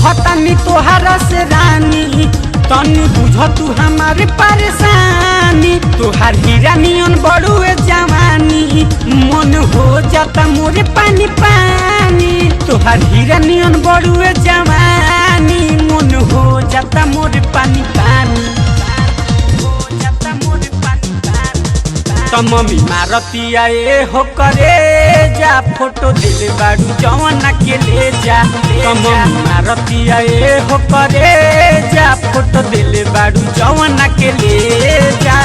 कहतानी तोहरा से रानी तनी बुझ तू हमारे परेशानी। तोहार हीरा नियन बड़ुए जवानी मन हो जाता मोरे पानी पानी। तोहार हीरा नियन बड़ुए जवानी मन हो जाता मोरे पानी पानी। मम्मी मारतिया ए हो करे जा फोटो दिल बाड़ू जवाना के ले जा। मम्मी मारतिया ए हो करे जा फोटो दिल बाड़ू जवाना के ले जा।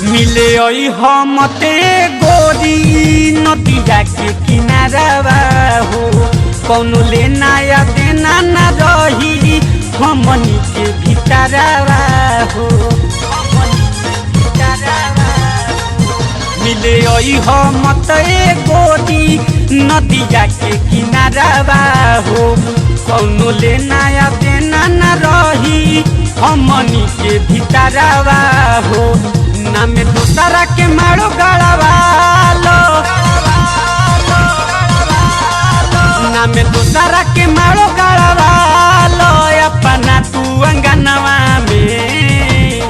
मिले हम ते गोरी नदिया के किनारा हो कौनो लेना या देना न रही हमनी के भीतरवा हो। मिले हम ते गोरी नदिया के किनारा हो कौनो लेना या देना न रही हमनी के भीतरवा हो। ना में दूसरा के मारो गड़वालो ना में दूसरा के मारो गड़वालो अपना तू अंगनवा में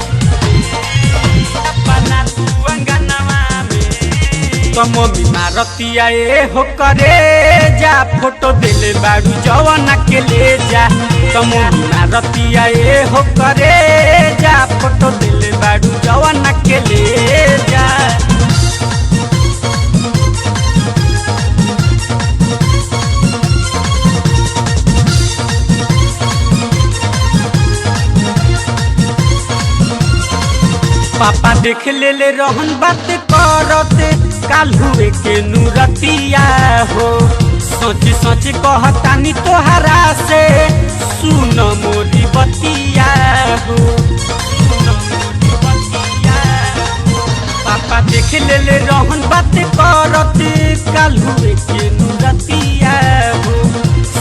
अपना तू अंगनवा में। तो मम्मी मारतिया ए हो करे जा फोटो दिल बाड़ू जवाना के ले जा। तो मम्मी मारतिया ए हो करे जा फोटो दिल बाड़ू जवाना के ले जा। पापा देख ले रहन बात करते काल हुए के नूरतिया हो। सोच सोच कहतानी तोहरा से सुन मोरी बतिया हो। पापा देख ले रहन बात करते काल हुए के नूरतिया हो।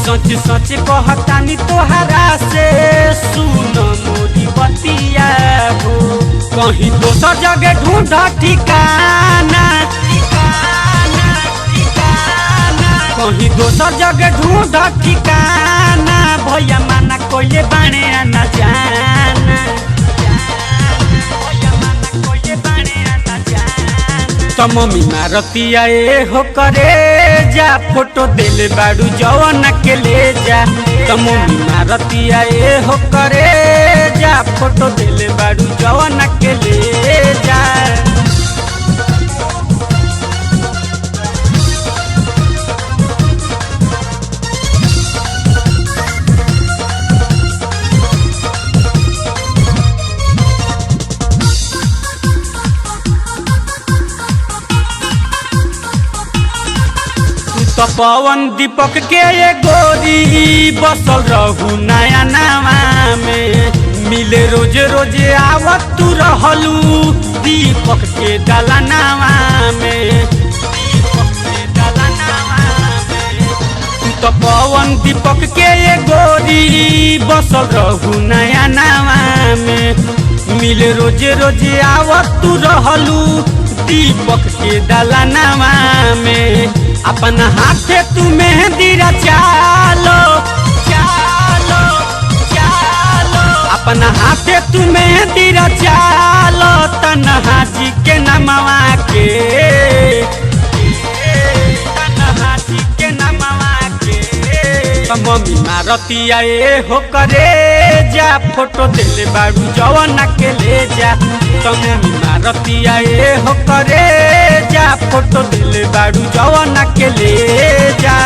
सोच सोच कहतानी तोहरा से सुन मोरी बतिया हो। कहीं दोसर जगह ढूंढ ठिकाना कहीं दोसर जगह ढूंढ ठिकाना भैया माना कोई बाणे आना जाना। तो मम्मी मारतिया ए हो करे जा फोटो दिल बाड़ू जवाना के ले जा। तो मम्मी मारतिया ए हो करे जा फोटो दिल बाड़ू जवाना के ले जा। तो पवन दीपक के ये गोरी बसल रहू नया नामा में। मिले रोज रोज आवत तू रहलू दीपक के दलनावा में। तो पवन दीपक के ये गोरी बसल रहू नया नामा में। मिले रोज रोज आवत तू रहलू दीपक के दलनावा में। अपना हाथे तू मेहंदी रचालो चालो चालो अपना हाथे तू मेहंदी रचालो तन्हा जी के नमवा के तन्हा जी के नमवा के। मम्मी मारतिया ए हो करे जा फोटो दिल बाड़ू जवाना के ले जा। तो मम्मी मारतिया ए हो करे जा फोटो दिल बाड़ू जवाना के ले जा।